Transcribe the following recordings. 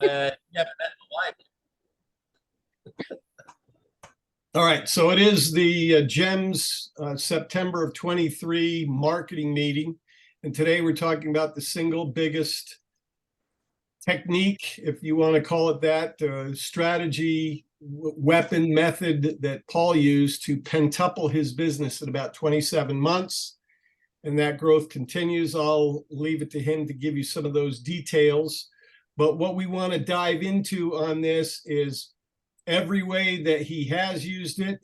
Yeah, but that's the live. All right, so it is the JEMS September of 23 marketing meeting. And today we're talking about the single biggest technique, if you want to call it that, strategy, weapon, method that Paul used to pentuple his business in about 27 months. And that growth continues. I'll leave it to him to give you some of those details. But what we want to dive into on this is every way that he has used it,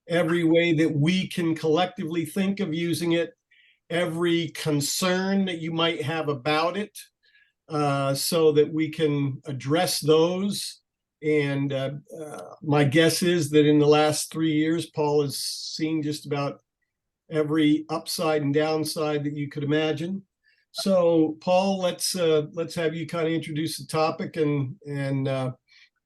every way that we can collectively think of using it, every concern that you might have about it, so that we can address those. And my guess is that in the last 3 years, Paul has seen just about every upside and downside that you could imagine. So, Paul, let's have you kind of introduce the topic, and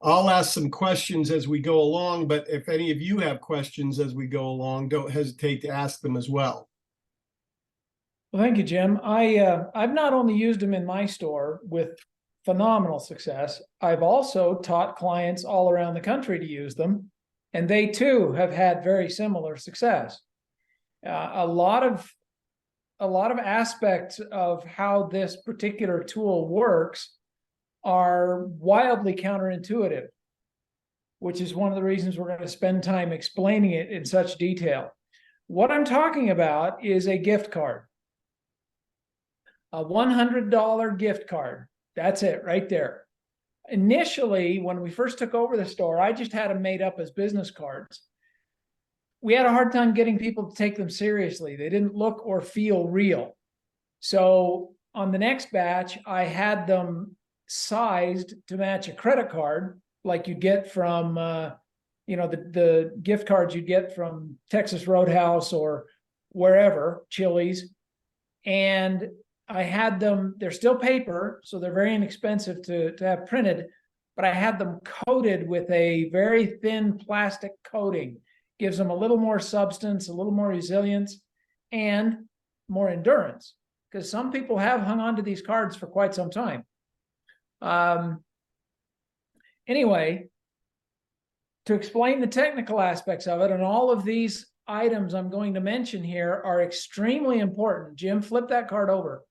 I'll ask some questions as we go along. But if any of you have questions as we go along, don't hesitate to ask them as well. Well, thank you, Jim. I've not only used them in my store with phenomenal success, I've also taught clients all around the country to use them, and they too have had very similar success. A lot of aspects of how this particular tool works are wildly counterintuitive, which is one of the reasons we're going to spend time explaining it in such detail. What I'm talking about is a gift card. A $100 gift card. That's it right there. Initially, when we first took over the store, I just had them made up as business cards. We had a hard time getting people to take them seriously. They didn't look or feel real. So on the next batch, I had them sized to match a credit card, like you get from, the gift cards you get from Texas Roadhouse or wherever, Chili's. And I had them, they're still paper, so they're very inexpensive to have printed, but I had them coated with a very thin plastic coating. Gives them a little more substance, a little more resilience, and more endurance, because some people have hung on to these cards for quite some time. Anyway, to explain the technical aspects of it, and all of these items I'm going to mention here are extremely important. Jim, flip that card over.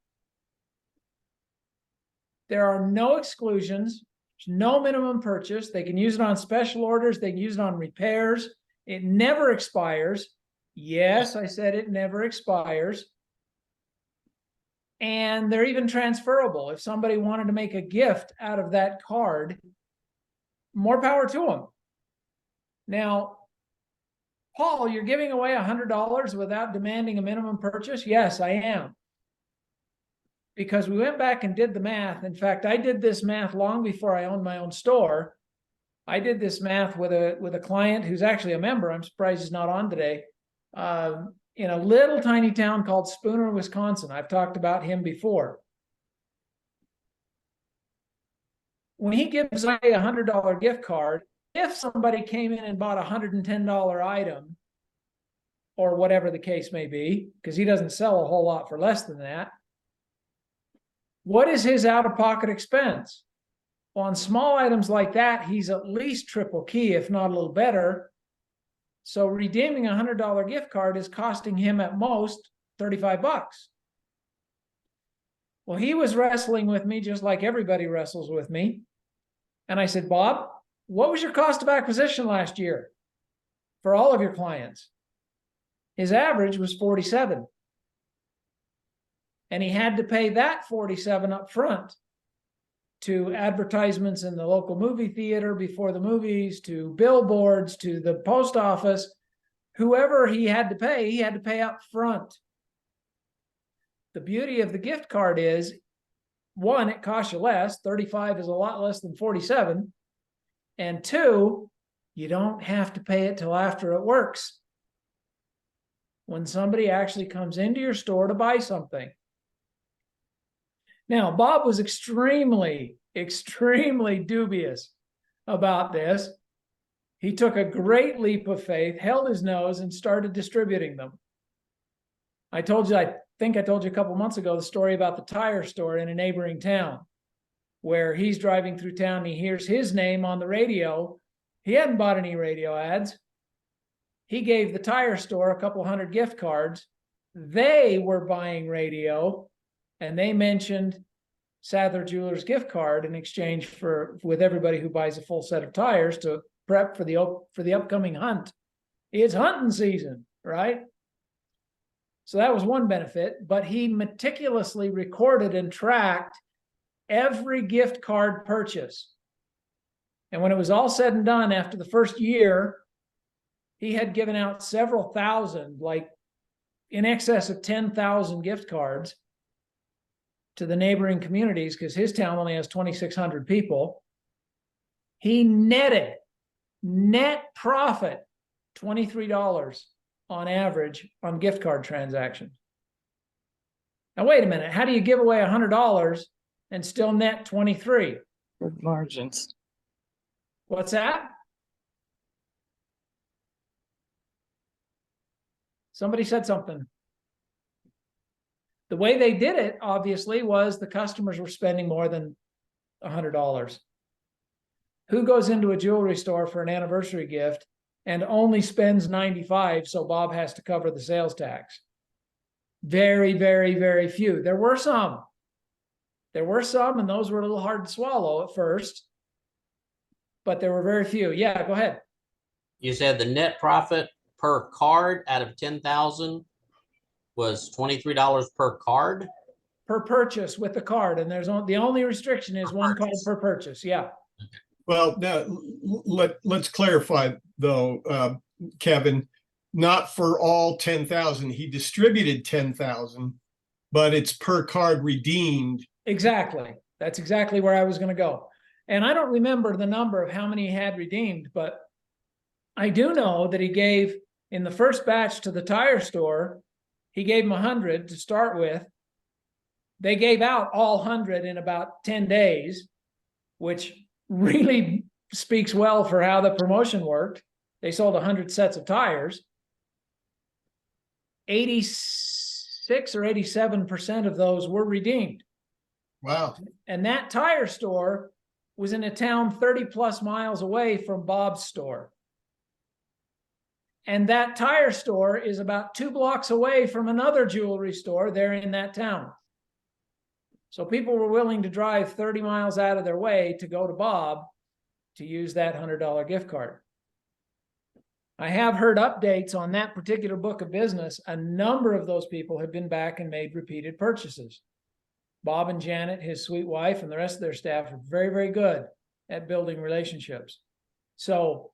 There are no exclusions, there's no minimum purchase. They can use it on special orders, they can use it on repairs. It never expires. Yes, I said it never expires. And they're even transferable. If somebody wanted to make a gift out of that card, more power to them. Now, Paul, you're giving away $100 without demanding a minimum purchase? Yes, I am. Because we went back and did the math. In fact, I did this math long before I owned my own store. I did this math with a client who's actually a member. I'm surprised he's not on today. In a little tiny town called Spooner, Wisconsin. I've talked about him before. When he gives away a $100 gift card, if somebody came in and bought a $110 item, or whatever the case may be, because he doesn't sell a whole lot for less than that, what is his out-of-pocket expense? Well, on small items like that, he's at least triple key, if not a little better. So redeeming a $100 gift card is costing him at most 35 bucks. Well, he was wrestling with me just like everybody wrestles with me. And I said, Bob, what was your cost of acquisition last year for all of your clients? His average was 47. And he had to pay that 47 up front to advertisements in the local movie theater before the movies, to billboards, to the post office. Whoever he had to pay up front. The beauty of the gift card is, one, it costs you less. 35 is a lot less than 47. And two, you don't have to pay it till after it works. When somebody actually comes into your store to buy something. Now, Bob was extremely dubious about this. He took a great leap of faith, held his nose, and started distributing them. I think I told you a couple months ago the story about the tire store in a neighboring town. where he's driving through town, he hears his name on the radio. He hadn't bought any radio ads. He gave the tire store a couple hundred gift cards. They were buying radio, and they mentioned Sadler Jewelers gift card in exchange with everybody who buys a full set of tires to prep for the upcoming hunt. It's hunting season, right? So that was one benefit, but he meticulously recorded and tracked every gift card purchase. And when it was all said and done, after the first year, he had given out several thousand, like in excess of 10,000 gift cards to the neighboring communities, because his town only has 2,600 people. He netted net profit $23 on average on gift card transactions. Now, wait a minute. How do you give away $100 and still net 23? Good margins. What's that? Somebody said something. The way they did it, obviously, was the customers were spending more than $100. Who goes into a jewelry store for an anniversary gift and only spends $95, so Bob has to cover the sales tax? Very, very, very few. There were some. There were some, and those were a little hard to swallow at first, but there were very few. Yeah, go ahead. You said the net profit per card out of 10,000 was $23 per card? Per purchase with the card, and the only restriction is one card per purchase. Yeah. Well, now let's clarify though, Kevin, not for all 10,000. He distributed 10,000, but it's per card redeemed. Exactly. That's exactly where I was going to go. And I don't remember the number of how many he had redeemed, but I do know that he gave in the first batch to the tire store, he gave them 100 to start with. They gave out all 100 in about 10 days, which really speaks well for how the promotion worked. They sold 100 sets of tires. 86 or 87% of those were redeemed. Wow. And that tire store was in a town 30 plus miles away from Bob's store. And that tire store is about 2 blocks away from another jewelry store there in that town. So people were willing to drive 30 miles out of their way to go to Bob to use that $100 gift card. I have heard updates on that particular book of business. A number of those people have been back and made repeated purchases. Bob and Janet, his sweet wife, and the rest of their staff are very, very good at building relationships. So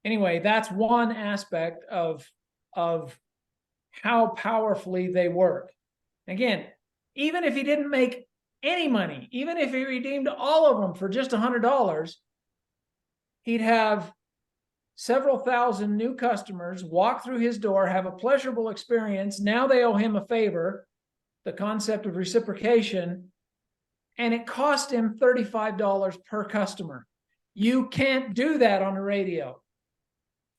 anyway, that's one aspect of how powerfully they work. Again, even if he didn't make any money, even if he redeemed all of them for just $100, he'd have several thousand new customers walk through his door, have a pleasurable experience. Now they owe him a favor, the concept of reciprocation, and it cost him $35 per customer. You can't do that on the radio.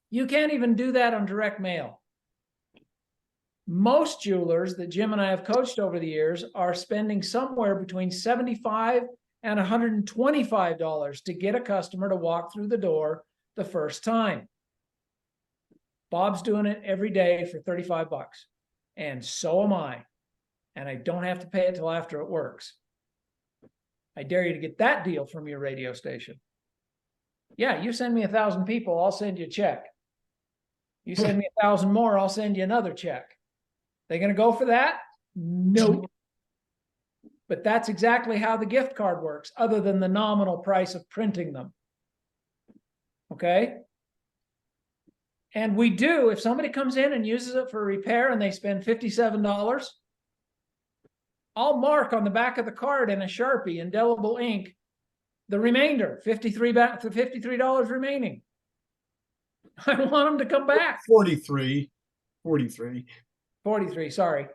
You can't even do that on direct mail. Most jewelers that Jim and I have coached over the years are spending somewhere between $75 and $125 to get a customer to walk through the door the first time. Bob's doing it every day for 35 bucks. And so am I. And I don't have to pay it till after it works. I dare you to get that deal from your radio station. Yeah, you send me 1,000 people, I'll send you a check. You send me 1,000 more, I'll send you another check. They going to go for that? Nope. But that's exactly how the gift card works, other than the nominal price of printing them. Okay? And we do, if somebody comes in and uses it for a repair and they spend $57, I'll mark on the back of the card in a Sharpie, indelible ink, the remainder, $53 remaining. I want them to come back. 43, sorry.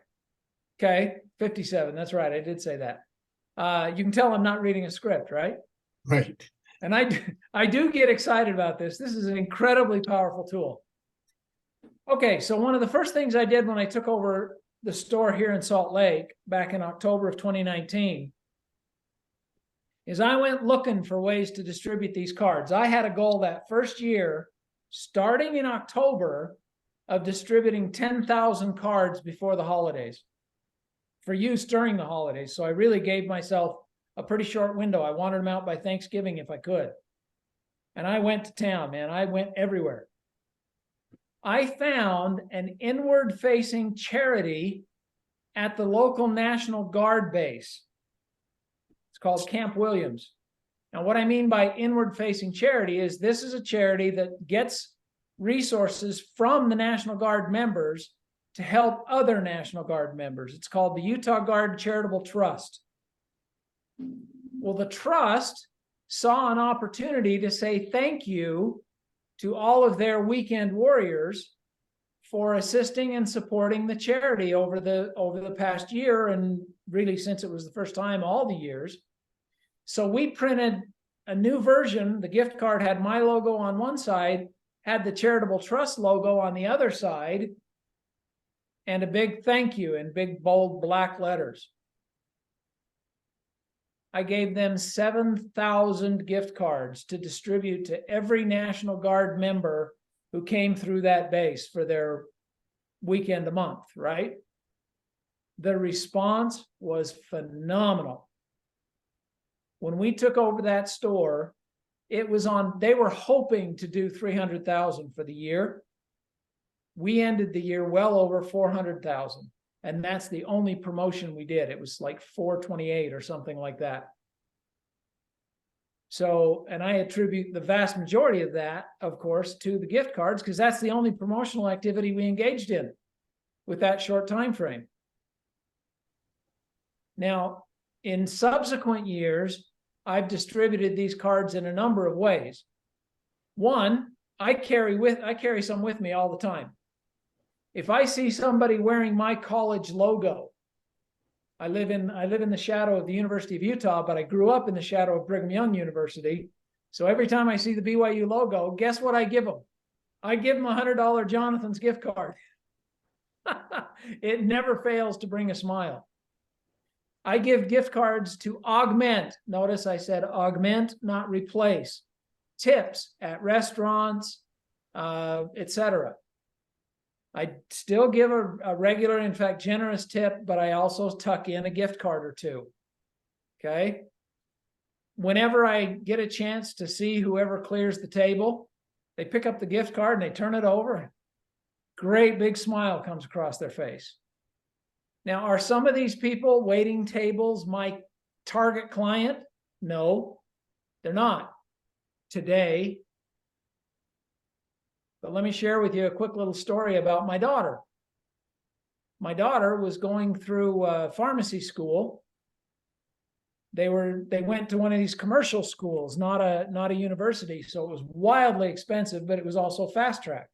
Okay, 57, that's right, I did say that. You can tell I'm not reading a script, right? right. And I do get excited about this. This is an incredibly powerful tool. Okay, so one of the first things I did when I took over the store here in Salt Lake back in October of 2019 is I went looking for ways to distribute these cards. I had a goal that first year, starting in October, of distributing 10,000 cards before the holidays for use during the holidays. So I really gave myself a pretty short window. I wanted them out by Thanksgiving if I could. And I went to town, man. I went everywhere. I found an inward-facing charity at the local National Guard base. It's called Camp Williams. Now, what I mean by inward-facing charity is this is a charity that gets resources from the National Guard members to help other National Guard members. It's called the Utah Guard Charitable Trust. Well, the trust saw an opportunity to say thank you to all of their weekend warriors for assisting and supporting the charity over the past year, and really since it was the first time all the years. So we printed a new version. The gift card had my logo on one side, had the Charitable Trust logo on the other side, and a big thank you in big bold black letters. I gave them 7,000 gift cards to distribute to every National Guard member who came through that base for their weekend a month, right? The response was phenomenal. When we took over that store, it was on, they were hoping to do 300,000 for the year. We ended the year well over 400,000. And that's the only promotion we did. It was like 428 or something like that. So, and I attribute the vast majority of that, of course, to the gift cards, because that's the only promotional activity we engaged in with that short time frame. Now, in subsequent years, I've distributed these cards in a number of ways. One, I carry some with me all the time. If I see somebody wearing my college logo, I live in the shadow of the University of Utah, but I grew up in the shadow of Brigham Young University. So every time I see the BYU logo, guess what I give them? I give them a $100 Jonathan's gift card. It never fails to bring a smile. I give gift cards to augment. Notice I said augment, not replace. Tips at restaurants, etc. I still give a regular, in fact, generous tip, but I also tuck in a gift card or two. Okay. Whenever I get a chance to see whoever clears the table, they pick up the gift card and they turn it over. Great big smile comes across their face. Now, are some of these people waiting tables my target client? No, they're not today. But let me share with you a quick little story about my daughter. My daughter was going through pharmacy school. They went to one of these commercial schools, not a university, so it was wildly expensive, but it was also fast track.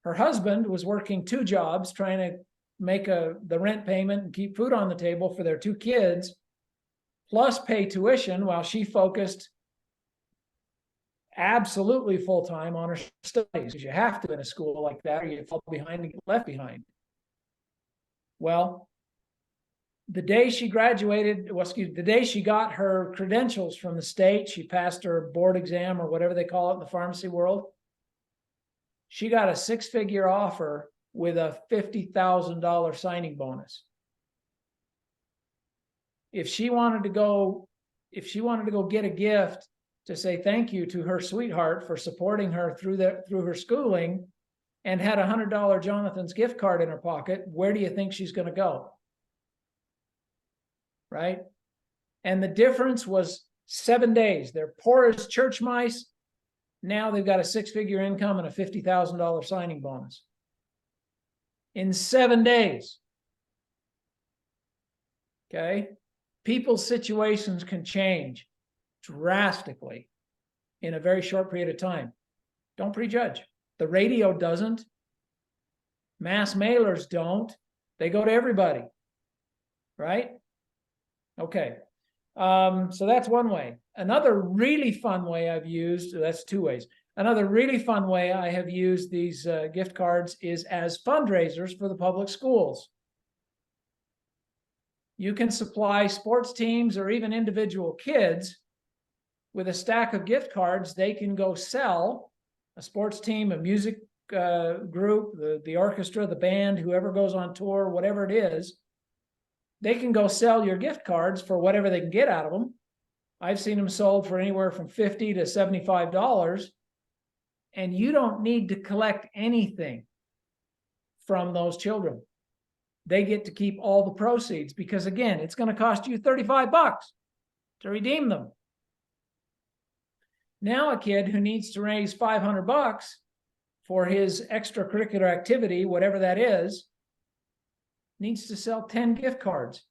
Her husband was working 2 jobs, trying to make the rent payment and keep food on the table for their 2 kids, plus pay tuition, while she focused absolutely full-time on her studies, because you have to in a school like that, or you fall behind and get left behind. Well, the day she graduated, the day she got her credentials from the state, she passed her board exam or whatever they call it in the pharmacy world. She got a 6-figure offer with a $50,000 signing bonus. If she wanted to go get a gift to say thank you to her sweetheart for supporting her through her schooling, and had a $100 Jonathan's gift card in her pocket, where do you think she's going to go? Right? And the difference was 7 days. They're poor as church mice. Now they've got a 6-figure income and a $50,000 signing bonus. In 7 days. Okay? People's situations can change drastically in a very short period of time. Don't prejudge. The radio doesn't. Mass mailers don't. They go to everybody. Right? Okay. So that's one way. Another really fun way I've used, that's 2 ways. Another really fun way I have used these gift cards is as fundraisers for the public schools. You can supply sports teams or even individual kids with a stack of gift cards. They can go sell a sports team, a music group, the orchestra, the band, whoever goes on tour, whatever it is. They can go sell your gift cards for whatever they can get out of them. I've seen them sold for anywhere from $50 to $75. And you don't need to collect anything from those children. They get to keep all the proceeds because, again, it's going to cost you $35 to redeem them. Now a kid who needs to raise $500 for his extracurricular activity, whatever that is, needs to sell 10 gift cards,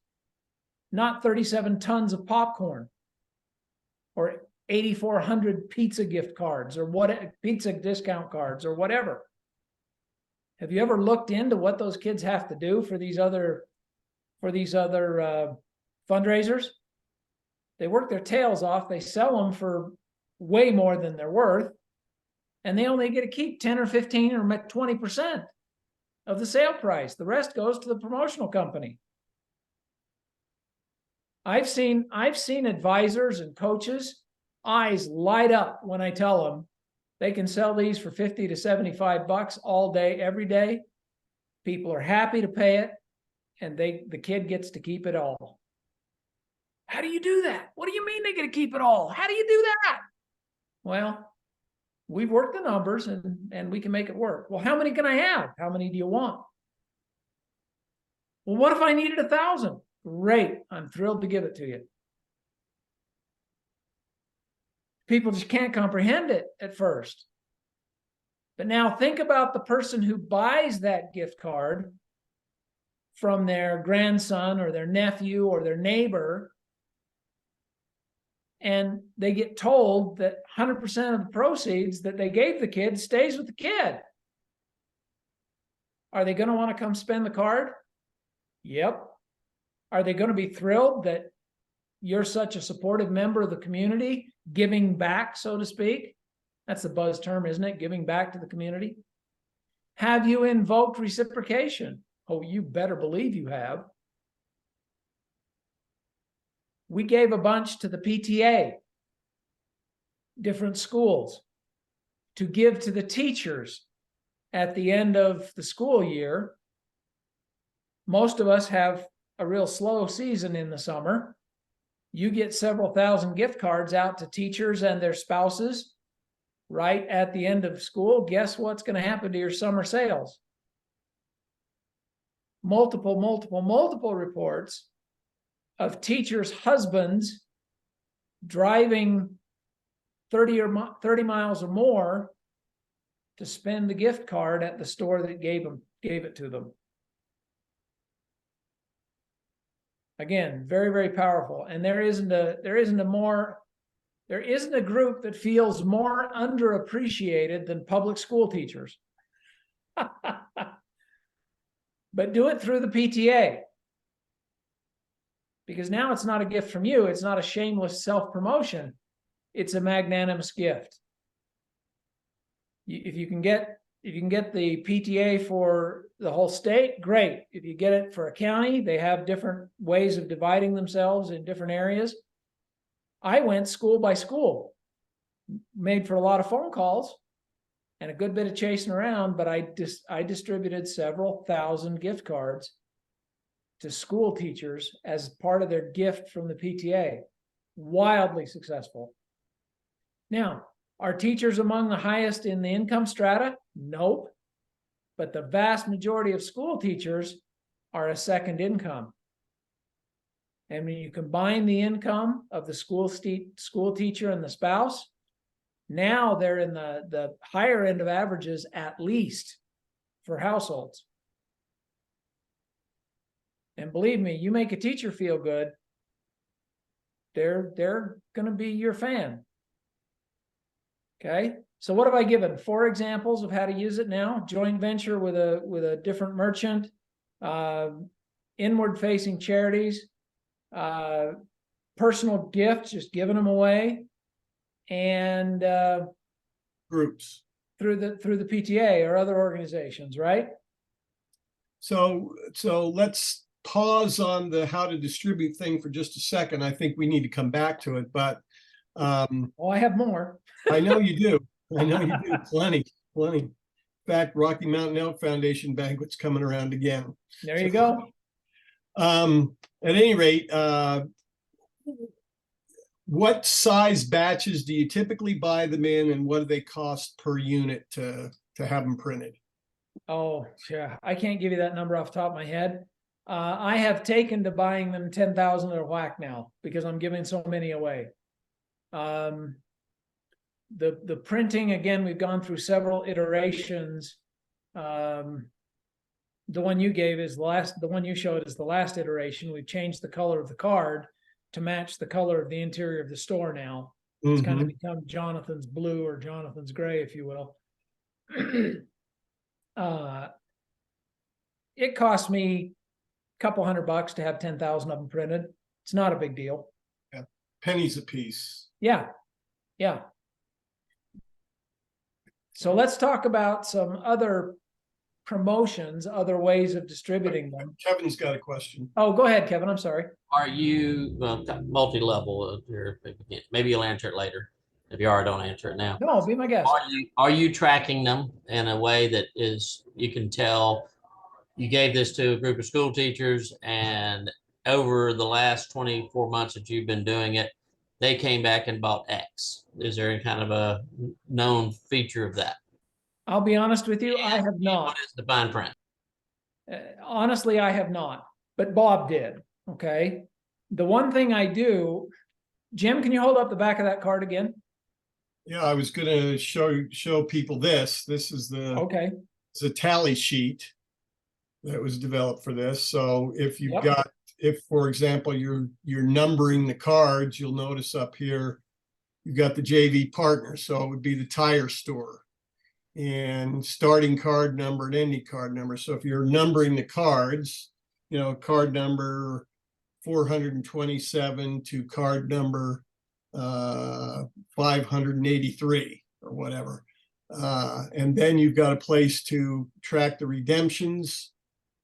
not 37 tons of popcorn or 8,400 pizza gift cards or what pizza discount cards or whatever. Have you ever looked into what those kids have to do for these other fundraisers? They work their tails off. They sell them for way more than they're worth, and they only get to keep 10 or 15 or 20% of the sale price. The rest goes to the promotional company. I've seen advisors and coaches eyes light up when I tell them they can sell these for $50 to $75 all day, every day. People are happy to pay it, and the kid gets to keep it all. How do you do that? What do you mean they get to keep it all? How do you do that? Well, we've worked the numbers and we can make it work. Well, how many can I have? How many do you want? Well, what if I needed 1,000? Great. I'm thrilled to give it to you. People just can't comprehend it at first. But now think about the person who buys that gift card from their grandson or their nephew or their neighbor, and they get told that 100% of the proceeds that they gave the kid stays with the kid. Are they going to want to come spend the card? Yep. Are they going to be thrilled that you're such a supportive member of the community, giving back, so to speak? That's the buzz term, isn't it? Giving back to the community. Have you invoked reciprocation? Oh, you better believe you have. We gave a bunch to the PTA, different schools, to give to the teachers at the end of the school year. Most of us have a real slow season in the summer. You get several thousand gift cards out to teachers and their spouses right at the end of school. Guess what's going to happen to your summer sales? Multiple reports of teachers' husbands driving 30 miles or more to spend the gift card at the store that gave it to them. Again, very, very powerful. And there isn't a group that feels more underappreciated than public school teachers. But do it through the PTA. Because now it's not a gift from you. It's not a shameless self-promotion. It's a magnanimous gift. If you can get the PTA for the whole state, great. If you get it for a county, they have different ways of dividing themselves in different areas. I went school by school, made for a lot of phone calls and a good bit of chasing around, but I distributed several thousand gift cards to school teachers as part of their gift from the PTA. Wildly successful. Now, are teachers among the highest in the income strata? Nope. But the vast majority of school teachers are a second income. And when you combine the income of the school teacher and the spouse, now they're in the higher end of averages, at least for households. And believe me, you make a teacher feel good, they're going to be your fan. Okay, so what have I given? 4 examples of how to use it now. Joint venture with a different merchant, inward-facing charities, personal gifts, just giving them away, and Groups. through the PTA or other organizations, right? So let's pause on the how to distribute thing for just a second. I think we need to come back to it, but Oh, I have more. I know you do. I know you do. Plenty. In fact, Rocky Mountain Elk Foundation banquet's coming around again. There you go. At any rate, what size batches do you typically buy them in, and what do they cost per unit to have them printed? Oh, yeah. I can't give you that number off the top of my head. I have taken to buying them 10,000 at a whack now because I'm giving so many away. The printing, again, we've gone through several iterations. The one you gave is the one you showed is the last iteration. We've changed the color of the card to match the color of the interior of the store now. It's kind of become Jonathan's blue or Jonathan's gray, if you will. It cost me a couple $100 to have 10,000 of them printed. It's not a big deal. Yeah. Pennies a piece. Yeah. Yeah. So let's talk about some other promotions, other ways of distributing them. Kevin's got a question. Oh, go ahead, Kevin. I'm sorry. Are you, well, multi-level here? Maybe you'll answer it later. If you are, don't answer it now. No, be my guest. Are you tracking them in a way that is, you can tell you gave this to a group of school teachers, and over the last 24 months that you've been doing it, they came back and bought X? Is there any kind of a known feature of that? I'll be honest with you, I have not. What is the fine print? Honestly, I have not, but Bob did. Okay. The one thing I do, Jim, can you hold up the back of that card again? Yeah, I was going to show people this. This is Okay. It's a tally sheet that was developed for this. So if you've Yep. got, if for example you're numbering the cards, you'll notice up here you've got the JV partner. So it would be the tire store, and starting card number and ending card number. So if you're numbering the cards, you know, card number 427 to card number 583 or whatever. And then you've got a place to track the redemptions,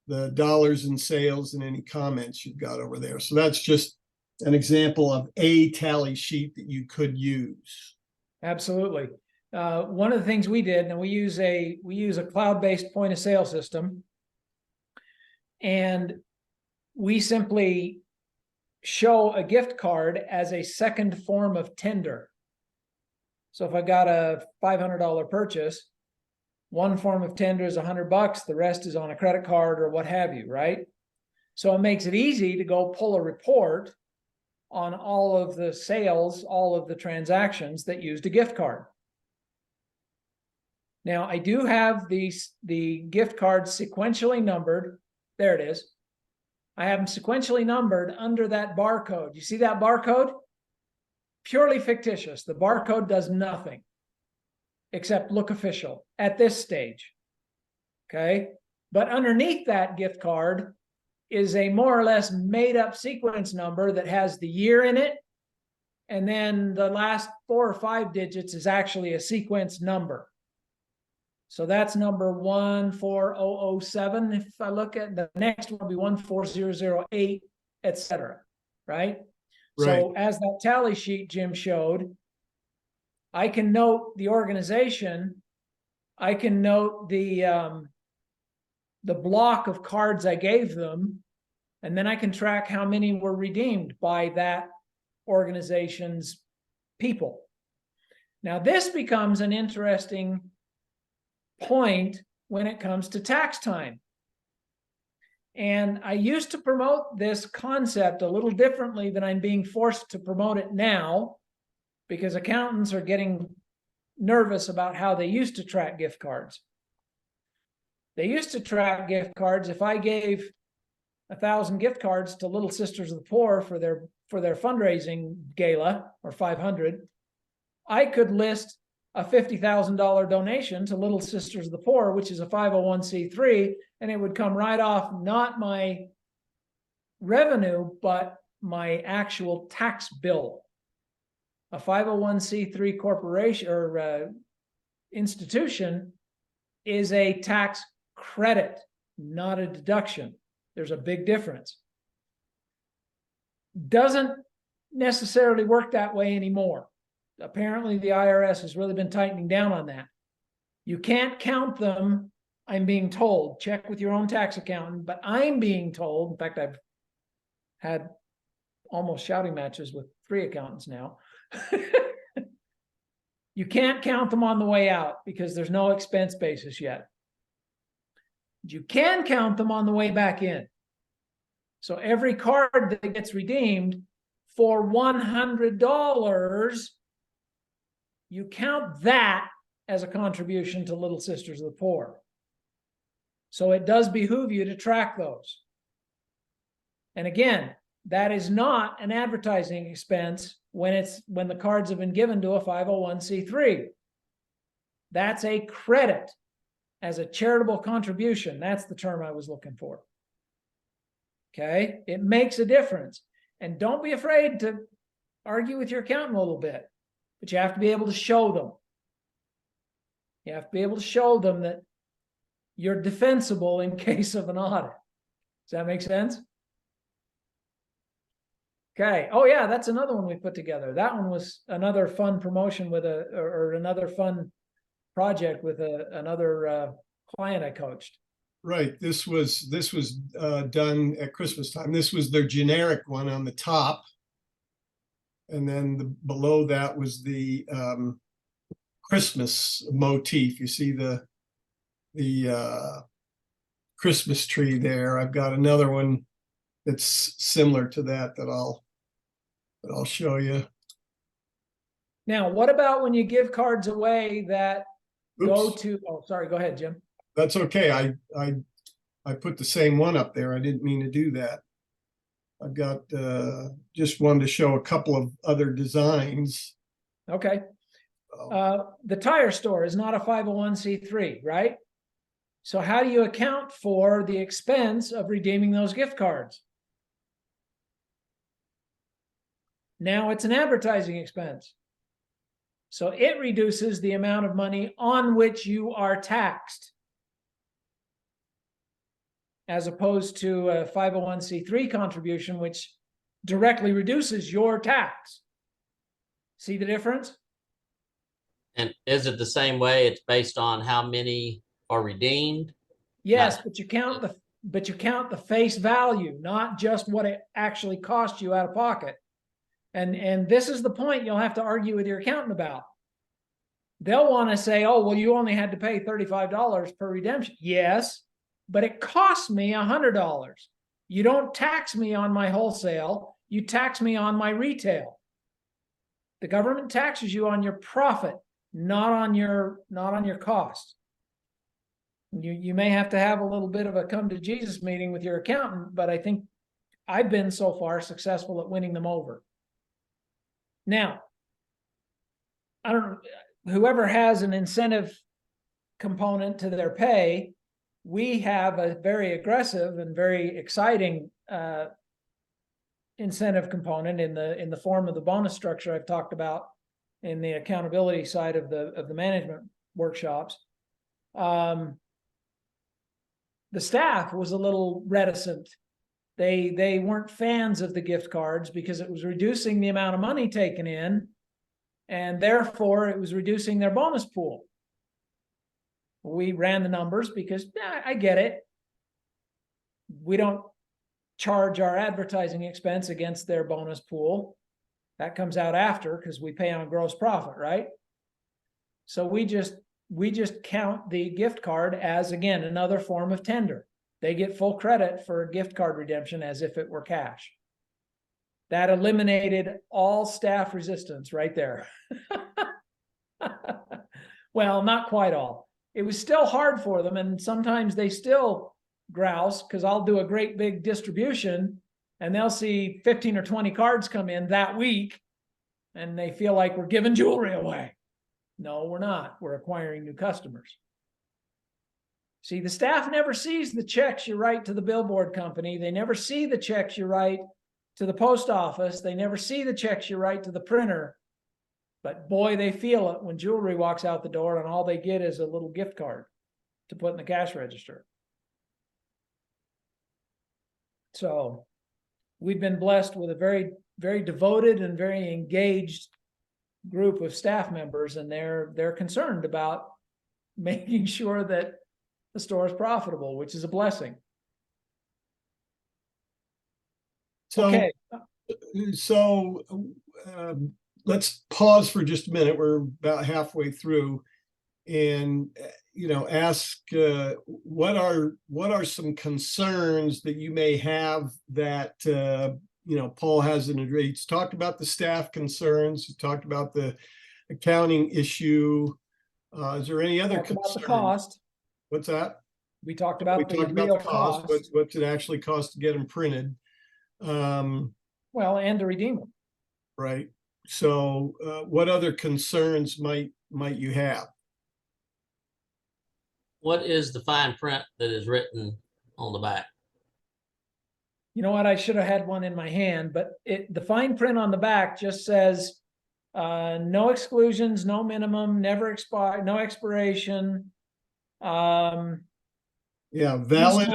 the dollars in sales, and any comments you've got over there. So that's just an example of a tally sheet that you could use. Absolutely. One of the things we did, and we use a cloud-based point of sale system, and we simply show a gift card as a second form of tender. So if I got a $500 purchase, one form of tender is $100, the rest is on a credit card or what have you, right? So it makes it easy to go pull a report on all of the sales, all of the transactions that used a gift card. Now, I do have the gift cards sequentially numbered. There it is. I have them sequentially numbered under that barcode. You see that barcode? Purely fictitious. The barcode does nothing except look official at this stage. Okay? But underneath that gift card is a more or less made up sequence number that has the year in it. And then the last 4 or 5 digits is actually a sequence number. So that's number 14007. If I look at the next one, will be 14008, etc. Right? So as that tally sheet Jim showed, I can note the organization. I can note the block of cards I gave them, and then I can track how many were redeemed by that organization's people. Now, this becomes an interesting point when it comes to tax time. And I used to promote this concept a little differently than I'm being forced to promote it now, because accountants are getting nervous about how they used to track gift cards. They used to track gift cards. If I gave 1,000 gift cards to Little Sisters of the Poor for their fundraising gala, or 500, I could list a $50,000 donation to Little Sisters of the Poor, which is a 501c3, and it would come right off not my revenue, but my actual tax bill. A 501c3 corporation or institution is a tax credit, not a deduction. There's a big difference. Doesn't necessarily work that way anymore. Apparently, the IRS has really been tightening down on that. You can't count them, I'm being told. Check with your own tax accountant, but I'm being told, in fact, I've had almost shouting matches with 3 accountants now. You can't count them on the way out because there's no expense basis yet. You can count them on the way back in. So every card that gets redeemed for $100, you count that as a contribution to Little Sisters of the Poor. So it does behoove you to track those. And again, that is not an advertising expense when the cards have been given to a 501c3. That's a credit as a charitable contribution. That's the term I was looking for. Okay, it makes a difference. And don't be afraid to argue with your accountant a little bit, but you have to be able to show them. You have to be able to show them that you're defensible in case of an audit. Does that make sense? Okay. Oh yeah, that's another one we put together. That one was another fun promotion with or another fun project with another client I coached. Right. This was done at Christmas time. This was their generic one on the top. And then below that was the Christmas motif. You see the Christmas tree there. I've got another one that's similar to that I'll show you. Now, what about when you give cards away that go Oops. to, oh, sorry, go ahead, Jim. That's okay. I put the same one up there. I didn't mean to do that. I've got just wanted to show a couple of other designs. Okay. The tire store is not a 501c3, right? So how do you account for the expense of redeeming those gift cards? Now it's an advertising expense. So it reduces the amount of money on which you are taxed, as opposed to a 501c3 contribution, which directly reduces your tax. See the difference? And is it the same way? It's based on how many are redeemed? Yes, Not- but you count the face value, not just what it actually cost you out of pocket. And this is the point you'll have to argue with your accountant about. They'll want to say, oh, well, you only had to pay $35 per redemption. Yes, but it cost me $100. You don't tax me on my wholesale, you tax me on my retail. The government taxes you on your profit, not on your cost. You may have to have a little bit of a come to Jesus meeting with your accountant, but I think I've been so far successful at winning them over. Now, I don't know, whoever has an incentive component to their pay, we have a very aggressive and very exciting incentive component in the form of the bonus structure I've talked about in the accountability side of the management workshops. The staff was a little reticent. They weren't fans of the gift cards because it was reducing the amount of money taken in, and therefore it was reducing their bonus pool. We ran the numbers because I get it. We don't charge our advertising expense against their bonus pool. That comes out after because we pay on gross profit, right? So we just count the gift card as, again, another form of tender. They get full credit for gift card redemption as if it were cash. That eliminated all staff resistance right there. Well, not quite all. It was still hard for them, and sometimes they still grouse because I'll do a great big distribution and they'll see 15 or 20 cards come in that week and they feel like we're giving jewelry away. No, we're not. We're acquiring new customers. See, the staff never sees the checks you write to the billboard company. They never see the checks you write to the post office. They never see the checks you write to the printer. But boy, they feel it when jewelry walks out the door and all they get is a little gift card to put in the cash register. So we've been blessed with a very, very devoted and very engaged group of staff members, and they're concerned about making sure that the store is profitable, which is a blessing. So, Okay, so let's pause for just a minute. We're about halfway through, and ask what are some concerns that you may have that Paul hasn't addressed. He's talked about the staff concerns. He talked about the accounting issue. Is there any other talked about the concern? cost. What's that? We talked We about the talked about real the cost. cost. What's it actually cost to get them printed? Well, and to redeem them. Right. So, what other concerns might you have? What is the fine print that is written on the back? You know what? I should have had one in my hand, but the fine print on the back just says no exclusions, no minimum, never expire, no expiration. Yeah, valid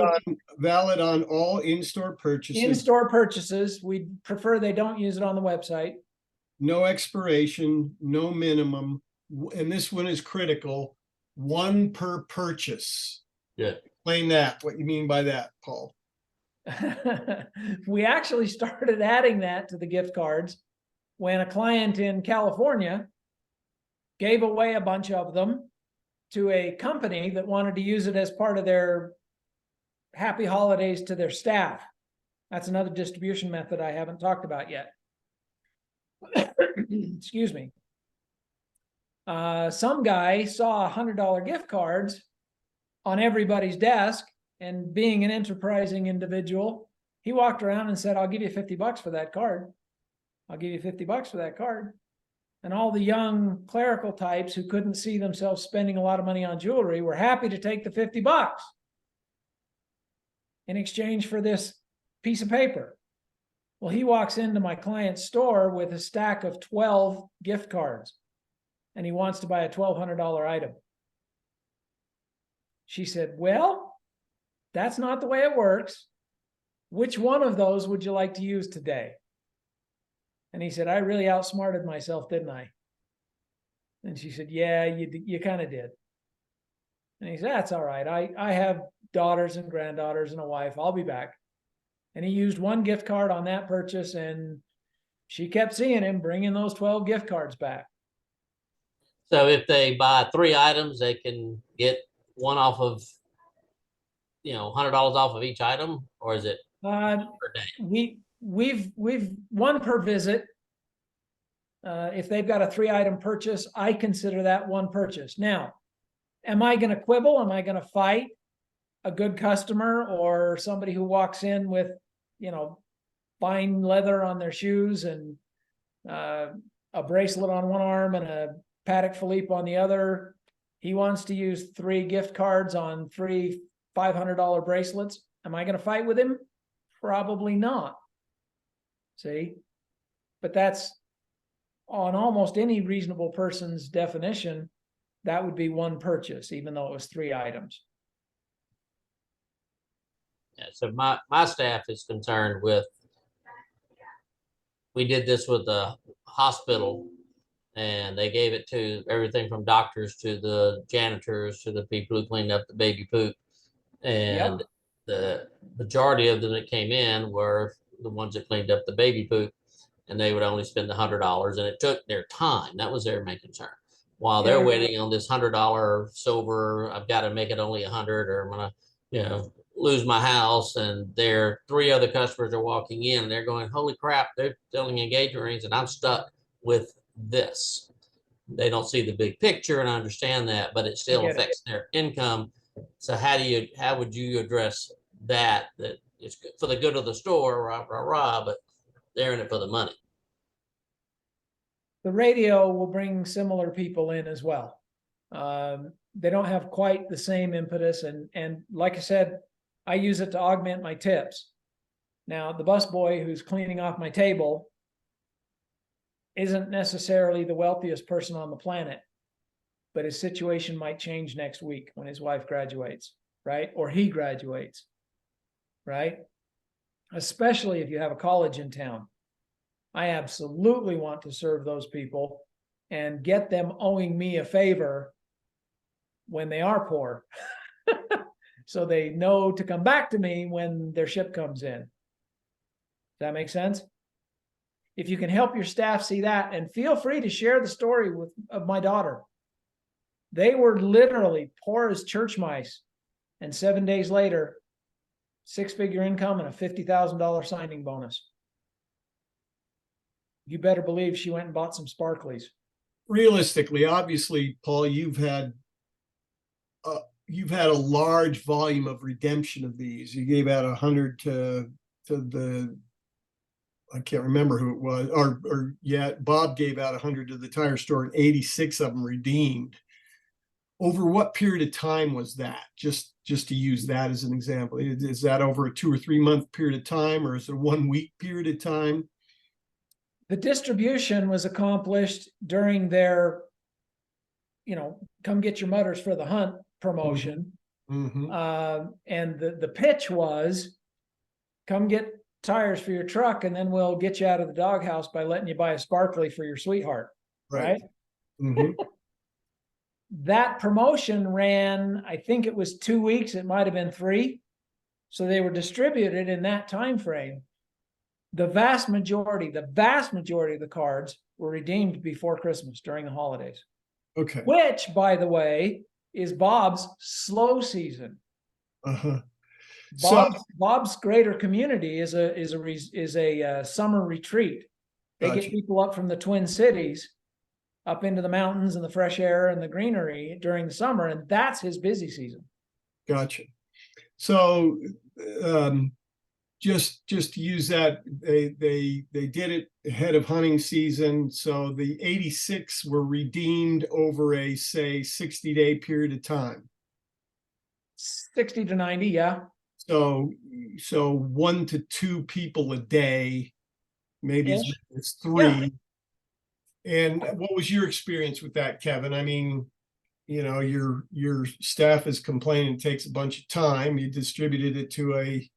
on all in-store purchases. In-store purchases, we prefer they don't use it on the website. No expiration, no minimum, and this one is critical, one per purchase. Good. Explain that, what you mean by that, Paul. We actually started adding that to the gift cards when a client in California gave away a bunch of them to a company that wanted to use it as part of their happy holidays to their staff. That's another distribution method I haven't talked about yet. Excuse me. Some guy saw $100 gift cards on everybody's desk, and being an enterprising individual, he walked around and said, I'll give you $50 for that card. I'll give you $50 for that card. And all the young clerical types who couldn't see themselves spending a lot of money on jewelry were happy to take the $50 in exchange for this piece of paper. Well, he walks into my client's store with a stack of 12 gift cards, and he wants to buy a $1,200 item. She said, well, that's not the way it works. Which one of those would you like to use today? And he said, I really outsmarted myself, didn't I? And she said, yeah, you kind of did. And he said, that's all right. I have daughters and granddaughters and a wife. I'll be back. And he used one gift card on that purchase, and she kept seeing him bringing those 12 gift cards back. So if they buy 3 items, they can get one off of, $100 off of each item, or is it per day? We've one per visit. If they've got a 3-item purchase, I consider that one purchase. Now, am I going to quibble? Am I going to fight a good customer or somebody who walks in with, fine leather on their shoes and a bracelet on one arm and a Patek Philippe on the other? He wants to use 3 gift cards on 3 $500 bracelets. Am I going to fight with him? Probably not. See, but that's on almost any reasonable person's definition. That would be one purchase, even though it was 3 items. Yeah, so my staff is concerned with, we did this with the hospital, and they gave it to everything from doctors to the janitors to the people who cleaned up the baby poop. And the majority of them that came in were the ones that cleaned up the baby poop, and they would only spend the $100, and it took their time. That was their main concern. While they're waiting on this $100 silver, I've got to make it only 100, or I'm gonna, lose my house. And there 3 other customers are walking in, and they're going, holy crap, they're selling engagement rings, and I'm stuck with this. They don't see the big picture, and I understand that, but it still affects their income. So how would you address that it's for the good of the store, but they're in it for the money? The radio will bring similar people in as well. They don't have quite the same impetus, and like I said, I use it to augment my tips. Now, the busboy who's cleaning off my table isn't necessarily the wealthiest person on the planet, but his situation might change next week when his wife graduates, right? Or he graduates, right? especially if you have a college in town. I absolutely want to serve those people and get them owing me a favor when they are poor. So they know to come back to me when their ship comes in. Does that make sense? If you can help your staff see that, and feel free to share the story of my daughter. They were literally poor as church mice. And 7 days later, 6-figure income and a $50,000 signing bonus. You better believe she went and bought some sparklies. Realistically, obviously, Paul, you've had a large volume of redemption of these. You gave out 100 to the, I can't remember who it was, or yeah, Bob gave out 100 to the tire store, and 86 of them redeemed. Over what period of time was that? Just to use that as an example, is that over a 2 or 3 month period of time, or is it a 1 week period of time? The distribution was accomplished during their, come get your mutters for the hunt promotion. Mm-hmm. And the pitch was, come get tires for your truck, and then we'll get you out of the doghouse by letting you buy a sparkly for your sweetheart. Right? Mm-hmm. That promotion ran, I think it was 2 weeks, it might have been 3. So they were distributed in that time frame. The vast majority of the cards were redeemed before Christmas during the holidays. Okay. Which, by the way, is Bob's slow season. Uh-huh. Bob's greater community is a summer retreat. They Gotcha. get people up from the Twin Cities up into the mountains and the fresh air and the greenery during the summer, and that's his busy season. Gotcha. So just to use that, they did it ahead of hunting season. So the 86 were redeemed over a, say, 60-day period of time. 60 to 90, yeah. So 1 to 2 people a day, maybe as many as 3. Yeah. And what was your experience with that, Kevin? I mean, your staff is complaining it takes a bunch of time. You distributed it to a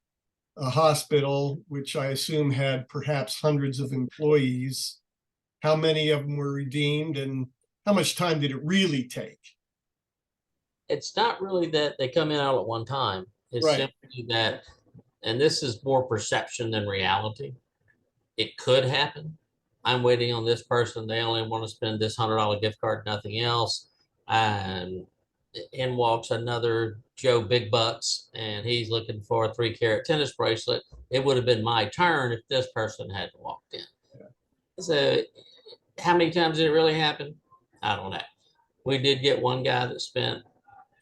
hospital, which I assume had perhaps hundreds of employees. How many of them were redeemed, and how much time did it really take? It's not really that they come in all at one time. It's Right. simply that, and this is more perception than reality. It could happen. I'm waiting on this person. They only want to spend this $100 gift card, nothing else. And in walks another Joe Big Bucks, and he's looking for a 3-carat tennis bracelet. It would have been my turn if this person had walked in. Yeah. So how many times did it really happen? I don't know. We did get one guy that spent,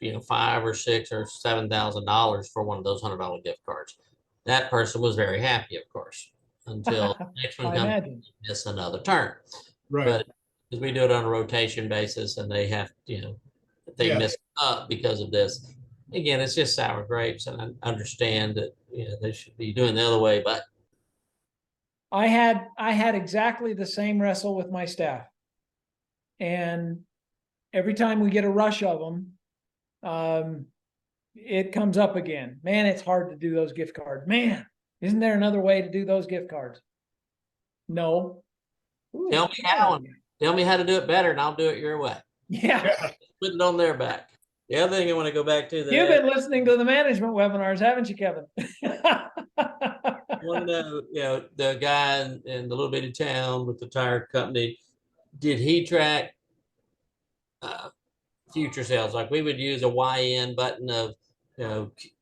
$5,000 or $6,000 or $7,000 for one of those $100 gift cards. That person was very happy, of course, until the next one comes and miss another turn. Right. But because we do it on a rotation basis, and they have, they miss up because of this. Again, it's just sour grapes, and I understand that they should be doing the other way, but I had exactly the same wrestle with my staff, and every time we get a rush of them, it comes up again. Man, it's hard to do those gift cards. Man, isn't there another way to do those gift cards? No. Ooh, tell me how. Tell me how to do it better, and I'll do it your way. Yeah. Put it on their back. The other thing I want to go back to, You've been listening to the management webinars, haven't you, Kevin? I want to know, the guy in the little bitty town with the tire company, did he track future sales? Like, we would use a YN button of,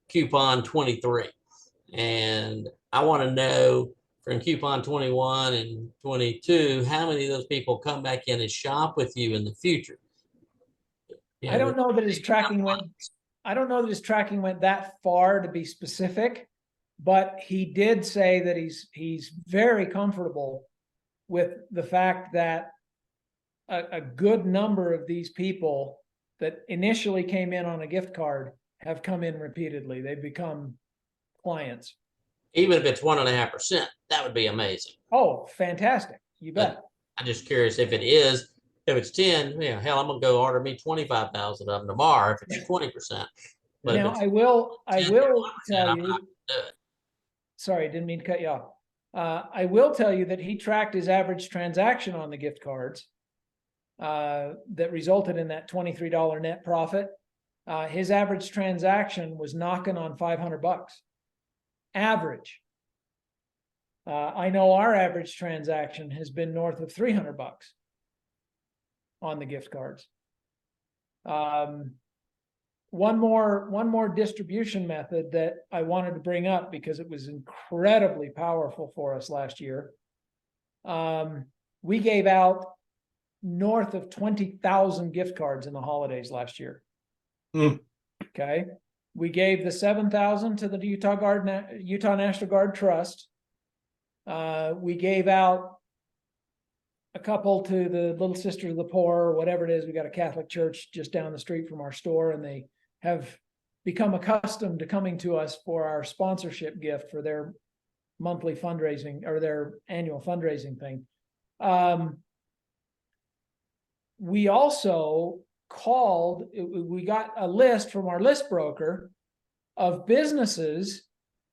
coupon 23. And I want to know from coupon 21 and 22, how many of those people come back in and shop with you in the future? I don't know that his tracking went that far to be specific, but he did say that he's very comfortable with the fact that a good number of these people that initially came in on a gift card have come in repeatedly. They've become clients. Even if it's 1.5%, that would be amazing. Oh, fantastic. You bet. I'm just curious if it is. If it's 10, hell, I'm gonna go order me 25,000 of them tomorrow if it's 20%. But now I will tell you, sorry, didn't mean to cut you off. I will tell you that he tracked his average transaction on the gift cards that resulted in that $23 net profit. His average transaction was knocking on $500. Average. I know our average transaction has been north of $300 on the gift cards. One more distribution method that I wanted to bring up because it was incredibly powerful for us last year. We gave out north of 20,000 gift cards in the holidays last year. Okay. We gave the 7,000 to the Utah National Guard Trust. We gave out a couple to the Little Sisters of the Poor, or whatever it is. We got a Catholic church just down the street from our store, and they have become accustomed to coming to us for our sponsorship gift for their monthly fundraising or their annual fundraising thing. We also we got a list from our list broker of businesses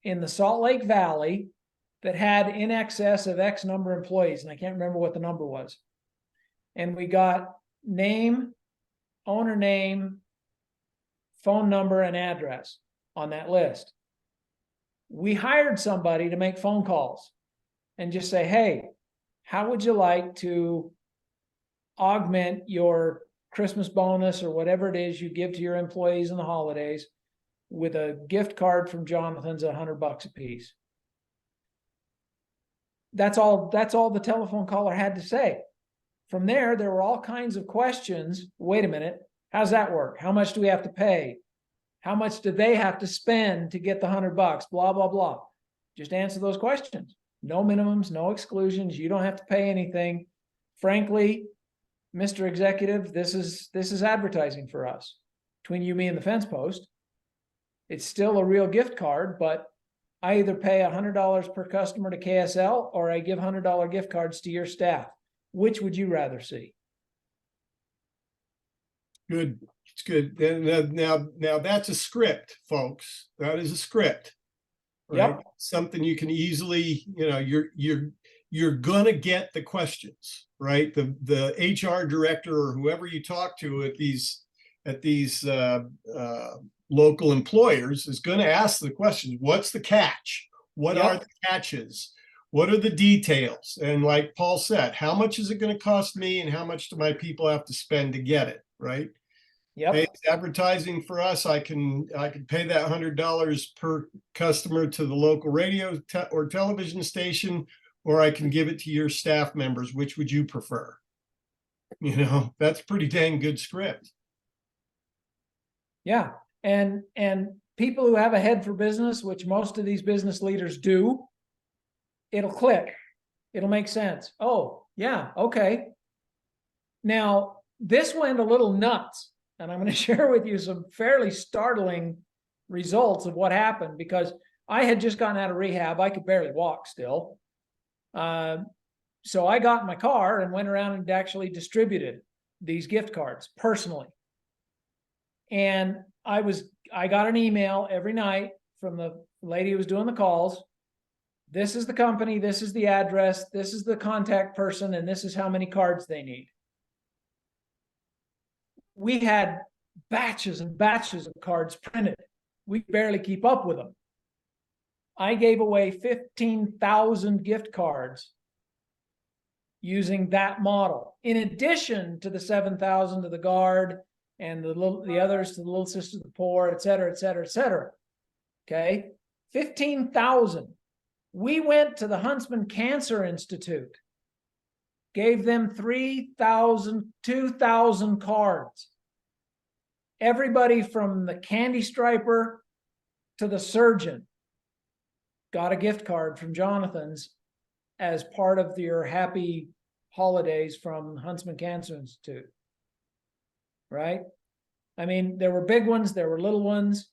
in the Salt Lake Valley that had in excess of X number of employees, and I can't remember what the number was. And we got name, owner name, phone number, and address on that list. We hired somebody to make phone calls and just say, hey, how would you like to augment your Christmas bonus or whatever it is you give to your employees in the holidays with a gift card from Jonathan's, $100 a piece. That's all the telephone caller had to say. From there were all kinds of questions. Wait a minute, how's that work? How much do we have to pay? How much do they have to spend to get the $100? Blah, blah, blah. Just answer those questions. No minimums, no exclusions. You don't have to pay anything. Frankly, Mr. Executive, this is advertising for us. Between you, me, and the fence post. It's still a real gift card, but I either pay $100 per customer to KSL or I give $100 gift cards to your staff. Which would you rather see? Good. It's good. Now that's a script, folks. That is a script. Right? Yep. Something you can easily, you're gonna get the questions, right? The HR director or whoever you talk to at these local employers is going to ask the questions. What's the catch? What are the catches? What are the details? And like Paul said, how much is it going to cost me and how much do my people have to spend to get it, right? Yep. Hey, it's advertising for us. I can pay that $100 per customer to the local radio or television station, or I can give it to your staff members. Which would you prefer? That's pretty dang good script. Yeah. And people who have a head for business, which most of these business leaders do, it'll click. It'll make sense. Oh, yeah, okay. Now, this went a little nuts, and I'm going to share with you some fairly startling results of what happened because I had just gotten out of rehab. I could barely walk still. So I got in my car and went around and actually distributed these gift cards personally. And I got an email every night from the lady who was doing the calls. This is the company, this is the address, this is the contact person, and this is how many cards they need. We had batches and batches of cards printed. We barely keep up with them. I gave away 15,000 gift cards using that model, in addition to the 7,000 to the Guard and the others to the Little Sisters of the Poor, et cetera, et cetera, et cetera. Okay, 15,000. We went to the Huntsman Cancer Institute, gave them 2,000 cards. Everybody from the candy striper to the surgeon got a gift card from Jonathan's as part of your happy holidays from Huntsman Cancer Institute. Right? I mean, there were big ones, there were little ones.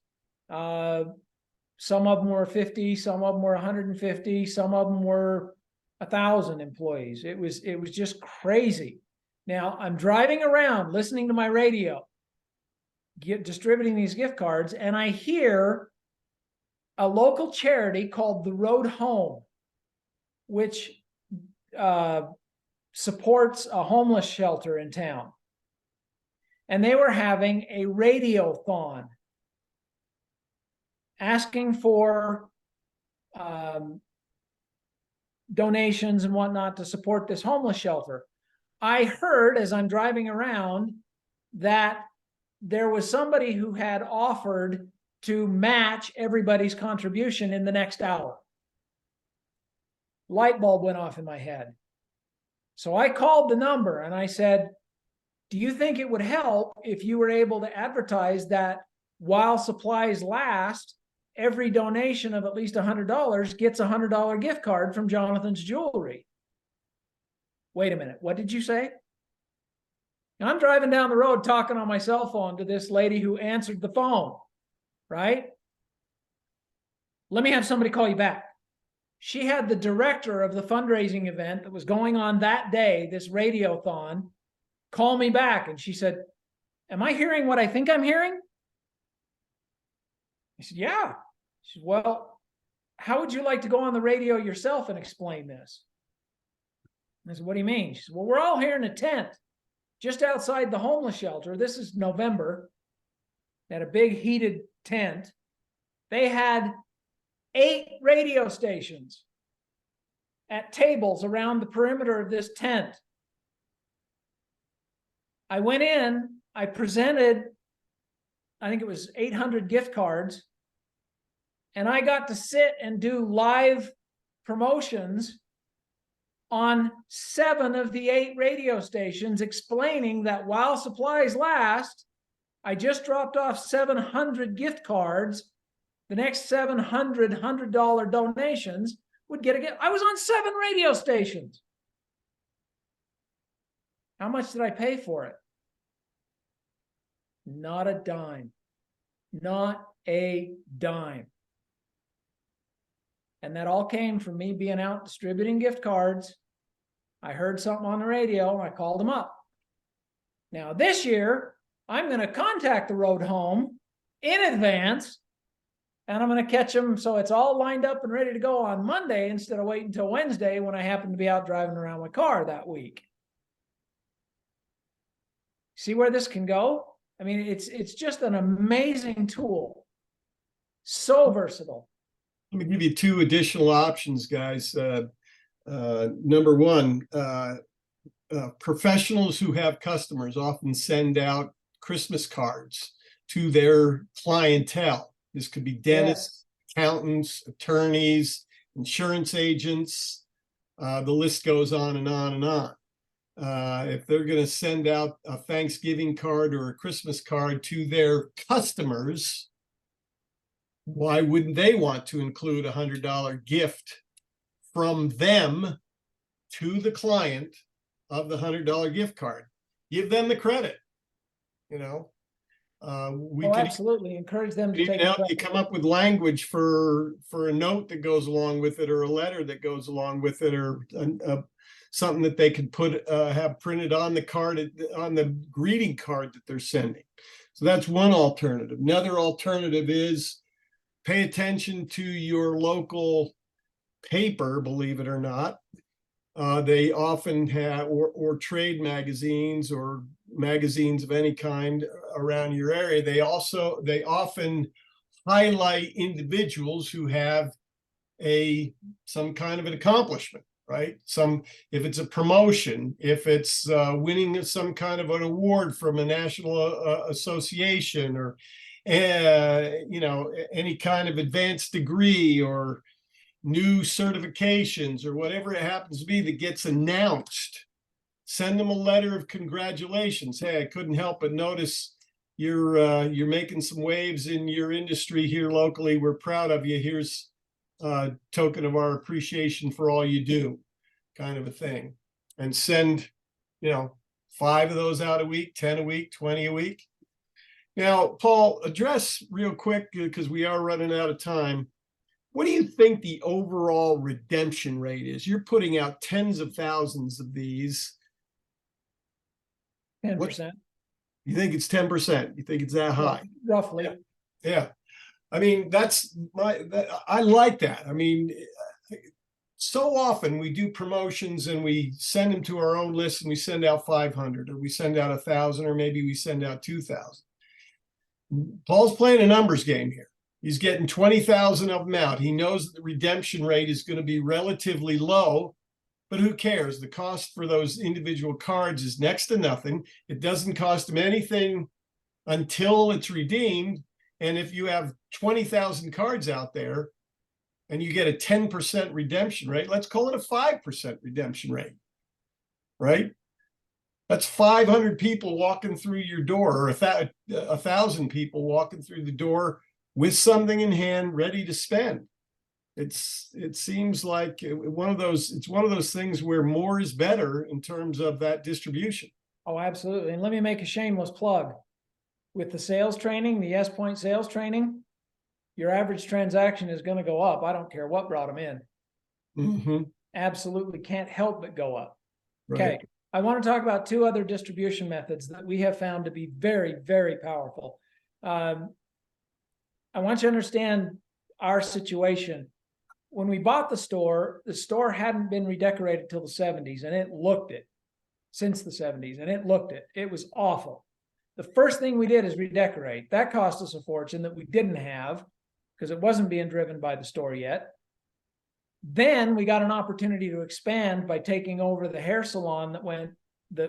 Some of them were 50, some of them were 150, some of them were 1,000 employees. It was just crazy. Now I'm driving around listening to my radio, distributing these gift cards, and I hear a local charity called The Road Home, which supports a homeless shelter in town. And they were having a radiothon asking for donations and whatnot to support this homeless shelter. I heard as I'm driving around that there was somebody who had offered to match everybody's contribution in the next hour. Light bulb went off in my head. So I called the number and I said, do you think it would help if you were able to advertise that while supplies last, every donation of at least $100 gets a $100 gift card from Jonathan's Jewelry? Wait a minute, what did you say? And I'm driving down the road talking on my cell phone to this lady who answered the phone, right? Let me have somebody call you back. She had the director of the fundraising event that was going on that day, this radiothon, call me back. And she said, am I hearing what I think I'm hearing? I said, yeah. She said, well, how would you like to go on the radio yourself and explain this? I said, what do you mean? She said, well, we're all here in a tent just outside the homeless shelter. This is November. They had a big heated tent. They had 8 radio stations at tables around the perimeter of this tent. I went in, I presented, I think it was 800 gift cards, and I got to sit and do live promotions on 7 of the 8 radio stations, explaining that while supplies last, I just dropped off 700 gift cards. The next 700 $100 donations would get a gift. I was on 7 radio stations. How much did I pay for it? Not a dime. Not a dime. And that all came from me being out distributing gift cards. I heard something on the radio and I called them up. Now this year, I'm going to contact the Road Home in advance, and I'm going to catch them so it's all lined up and ready to go on Monday instead of waiting until Wednesday when I happen to be out driving around my car that week. See where this can go? I mean, it's just an amazing tool. So versatile. Let me give you 2 additional options, guys. Number one, professionals who have customers often send out Christmas cards to their clientele. This could be dentists, accountants, attorneys, insurance agents. The list goes on and on and on. If they're going to send out a Thanksgiving card or a Christmas card to their customers, why wouldn't they want to include a $100 gift from them to the client of the $100 gift card? Give them the credit. You know, we could absolutely encourage them to even take help you come up with language for a note that goes along with it, or a letter that goes along with it, or something that they could put have printed on the card, on the greeting card that they're sending. So that's one alternative. Another alternative is pay attention to your local paper, believe it or not. They often have, or trade magazines or magazines of any kind around your area. They often highlight individuals who have some kind of an accomplishment, right? If it's a promotion, if it's winning some kind of an award from a national association, or any kind of advanced degree or new certifications or whatever it happens to be that gets announced, send them a letter of congratulations. Hey, I couldn't help but notice you're making some waves in your industry here locally. We're proud of you. Here's a token of our appreciation for all you do, kind of a thing. And send, 5 of those out a week, 10 a week, 20 a week. Now, Paul, address real quick, because we are running out of time. What do you think the overall redemption rate is? You're putting out tens of thousands of these. 10%. You think it's 10%? You think it's that high? Roughly. Yeah. I mean, I like that. I mean, so often we do promotions and we send them to our own list and we send out 500 or we send out 1,000 or maybe we send out 2,000. Paul's playing a numbers game here. He's getting 20,000 of them out. He knows that the redemption rate is going to be relatively low, but who cares? The cost for those individual cards is next to nothing. It doesn't cost him anything until it's redeemed. And if you have 20,000 cards out there and you get a 10% redemption rate, let's call it a 5% redemption rate, right? That's 500 people walking through your door, or 1,000 people walking through the door with something in hand, ready to spend. It seems like it's one of those things where more is better in terms of that distribution. Oh, absolutely. And let me make a shameless plug. With the sales training, the S-Point sales training, your average transaction is going to go up. I don't care what brought them in. Mm-hmm. Absolutely can't help but go up. Right. Okay. I want to talk about two other distribution methods that we have found to be very, very powerful. I want you to understand our situation. When we bought the store hadn't been redecorated till the 70s, and it looked it since the 70s, and it looked it. It was awful. The first thing we did is redecorate. That cost us a fortune that we didn't have because it wasn't being driven by the store yet. Then we got an opportunity to expand by taking over the hair salon that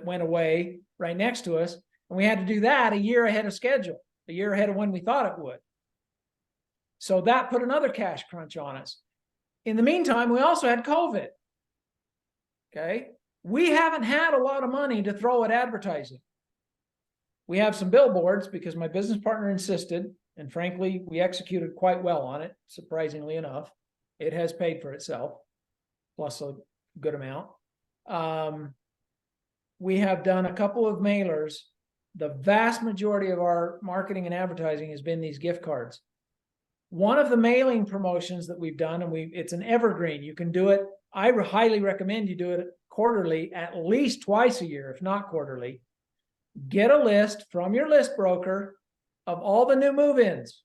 went away right next to us. And we had to do that a year ahead of schedule, a year ahead of when we thought it would. So that put another cash crunch on us. In the meantime, we also had COVID. Okay. We haven't had a lot of money to throw at advertising. We have some billboards because my business partner insisted, and frankly, we executed quite well on it, surprisingly enough. It has paid for itself, plus a good amount. We have done a couple of mailers. The vast majority of our marketing and advertising has been these gift cards. One of the mailing promotions that we've done, and it's an evergreen. You can do it. I highly recommend you do it quarterly, at least twice a year, if not quarterly. Get a list from your list broker of all the new move-ins.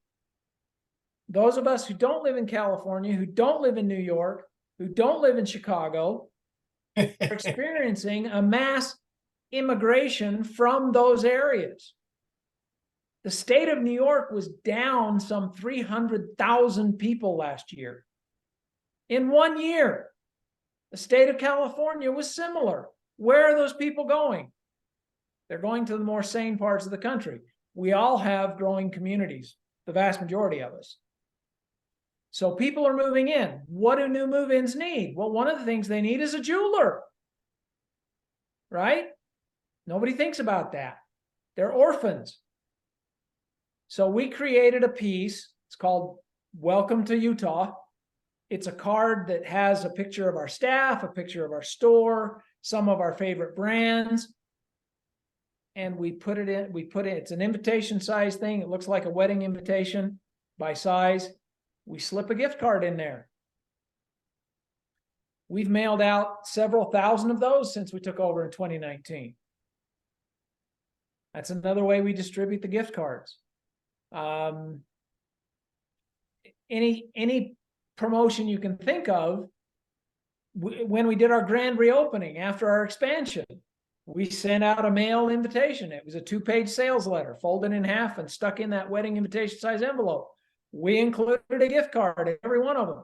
Those of us who don't live in California, who don't live in New York, who don't live in Chicago, are experiencing a mass immigration from those areas. The state of New York was down some 300,000 people last year. In 1 year, the state of California was similar. Where are those people going? They're going to the more sane parts of the country. We all have growing communities, the vast majority of us. So people are moving in. What do new move-ins need? Well, one of the things they need is a jeweler, right? Nobody thinks about that. They're orphans. So we created a piece. It's called Welcome to Utah. It's a card that has a picture of our staff, a picture of our store, some of our favorite brands. And we put it in, it's an invitation size thing. It looks like a wedding invitation by size. We slip a gift card in there. We've mailed out several thousand of those since we took over in 2019. That's another way we distribute the gift cards. Any promotion you can think of. When we did our grand reopening after our expansion, we sent out a mail invitation. It was a 2-page sales letter, folded in half and stuck in that wedding invitation size envelope. We included a gift card in every one of them.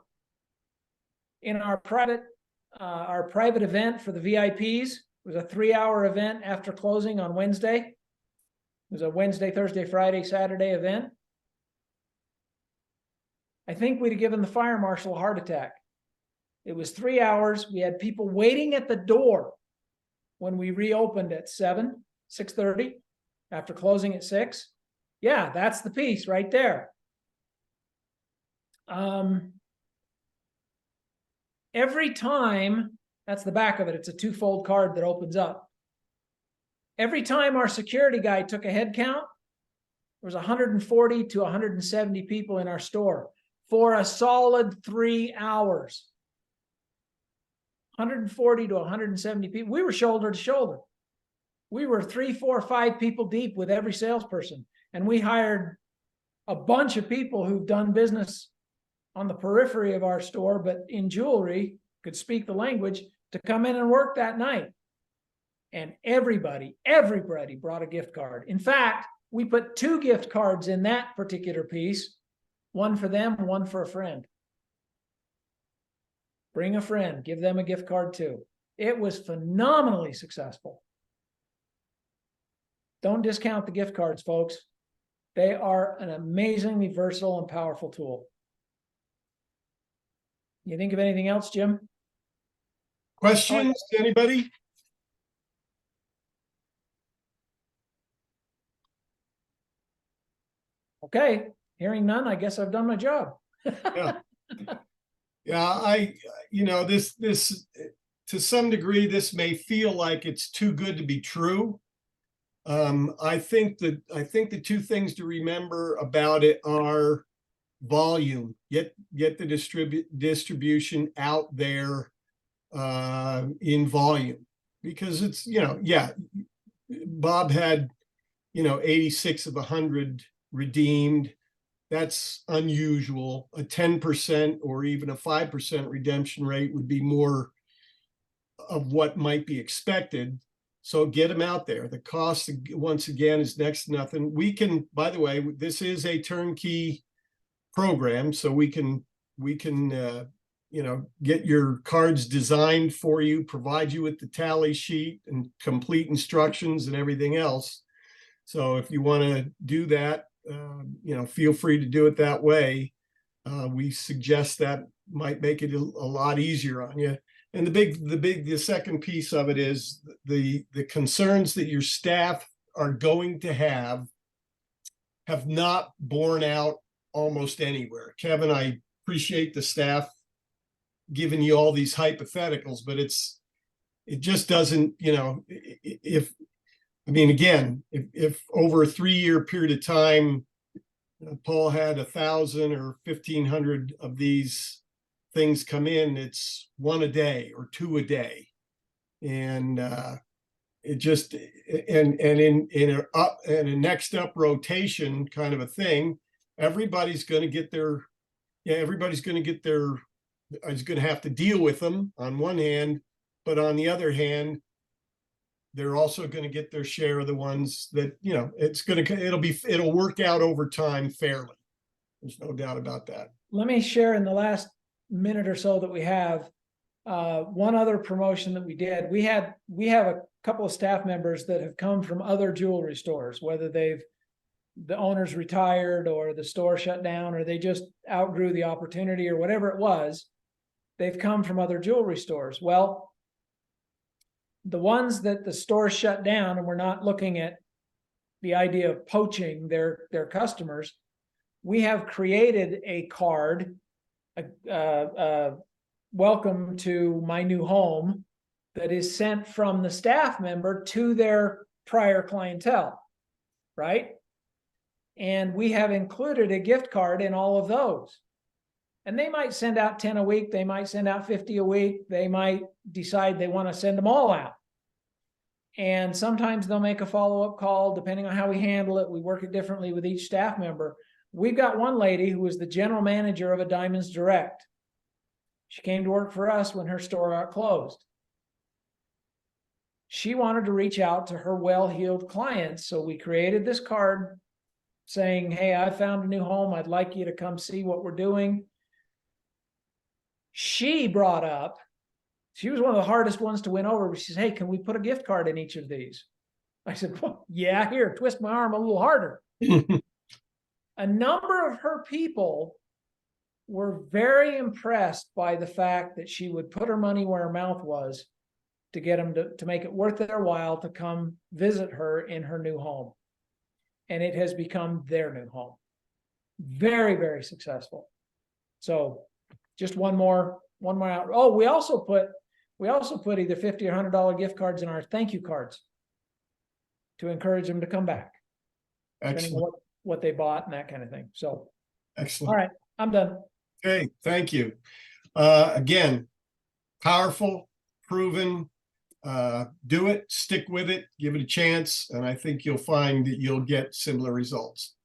In our private event for the VIPs, it was a 3-hour event after closing on Wednesday. It was a Wednesday, Thursday, Friday, Saturday event. I think we'd have given the fire marshal a heart attack. It was 3 hours. We had people waiting at the door when we reopened at 6:30, after closing at 6. Yeah, that's the piece right there. Every time, that's the back of it. It's a 2-fold card that opens up. Every time our security guy took a head count, there was 140 to 170 people in our store for a solid 3 hours. 140 to 170 people. We were shoulder to shoulder. We were 3, 4, 5 people deep with every salesperson. And we hired a bunch of people who've done business on the periphery of our store, but in jewelry, could speak the language, to come in and work that night. And everybody brought a gift card. In fact, we put 2 gift cards in that particular piece, one for them, one for a friend. Bring a friend, give them a gift card too. It was phenomenally successful. Don't discount the gift cards, folks. They are an amazingly versatile and powerful tool. You think of anything else, Jim? Questions, anybody? Okay, hearing none, I guess I've done my job. Yeah. Yeah, this to some degree, this may feel like it's too good to be true. I think the 2 things to remember about it are volume. Get the distribution out there in volume, because it's, yeah, Bob had 86 of 100 redeemed. That's unusual. A 10% or even a 5% redemption rate would be more of what might be expected. So get them out there. The cost, once again, is next to nothing. We can, by the way, this is a turnkey program, so we can get your cards designed for you, provide you with the tally sheet and complete instructions and everything else. So if you want to do that, feel free to do it that way. We suggest that might make it a lot easier on you. And the second piece of it is the concerns that your staff are going to have not borne out almost anywhere. Kevin, I appreciate the staff giving you all these hypotheticals, but it just doesn't, if over a 3-year period of time, Paul had 1,000 or 1,500 of these things come in, it's 1 a day or 2 a day. And it just, and in a next up rotation kind of a thing, everybody's going to have to deal with them on one hand, but on the other hand, they're also going to get their share of the ones that, it'll work out over time fairly. There's no doubt about that. Let me share in the last minute or so that we have one other promotion that we did. We have a couple of staff members that have come from other jewelry stores, whether the owners retired or the store shut down, or they just outgrew the opportunity or whatever it was. They've come from other jewelry stores. Well, the ones that the store shut down, and we're not looking at the idea of poaching their customers, we have created a card, welcome to my new home, that is sent from the staff member to their prior clientele, right? And we have included a gift card in all of those. And they might send out 10 a week. They might send out 50 a week. They might decide they want to send them all out. And sometimes they'll make a follow-up call, depending on how we handle it. We work it differently with each staff member. We've got one lady who was the general manager of a Diamonds Direct. She came to work for us when her store got closed. She wanted to reach out to her well-heeled clients. So we created this card saying, hey, I found a new home. I'd like you to come see what we're doing. She brought up, she was one of the hardest ones to win over. She says, hey, can we put a gift card in each of these? I said, well, yeah, here, twist my arm a little harder. A number of her people were very impressed by the fact that she would put her money where her mouth was to get them to make it worth their while to come visit her in her new home. And it has become their new home. Very, very successful. So just one more out. Oh, we also put either $50 or $100 gift cards in our thank you cards to encourage them to come back. Excellent. What they bought and that kind of thing. So excellent. All right, I'm done. Okay, thank you. Again, powerful, proven. Do it, stick with it, give it a chance, and I think you'll find that you'll get similar results.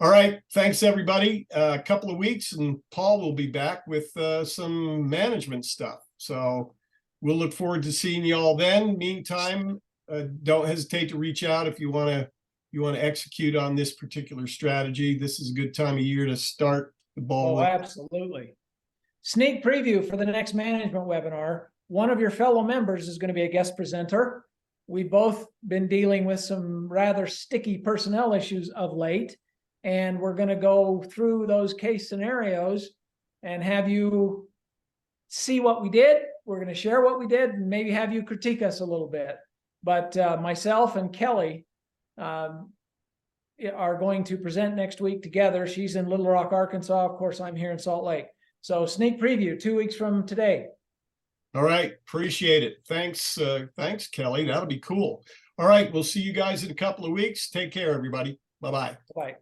All right. Thanks, everybody. A couple of weeks and Paul will be back with some management stuff. So we'll look forward to seeing you all then. Meantime, don't hesitate to reach out if you want to execute on this particular strategy. This is a good time of year to start the ball. Oh, absolutely. Sneak preview for the next management webinar. One of your fellow members is going to be a guest presenter. We've both been dealing with some rather sticky personnel issues of late, and we're going to go through those case scenarios and have you see what we did. We're going to share what we did and maybe have you critique us a little bit. But myself and Kelly are going to present next week together. She's in Little Rock, Arkansas. Of course, I'm here in Salt Lake. So sneak preview 2 weeks from today. All right. Appreciate it. Thanks. Thanks, Kelly. That'll be cool. All right. We'll see you guys in a couple of weeks. Take care, everybody. Bye-bye. Bye.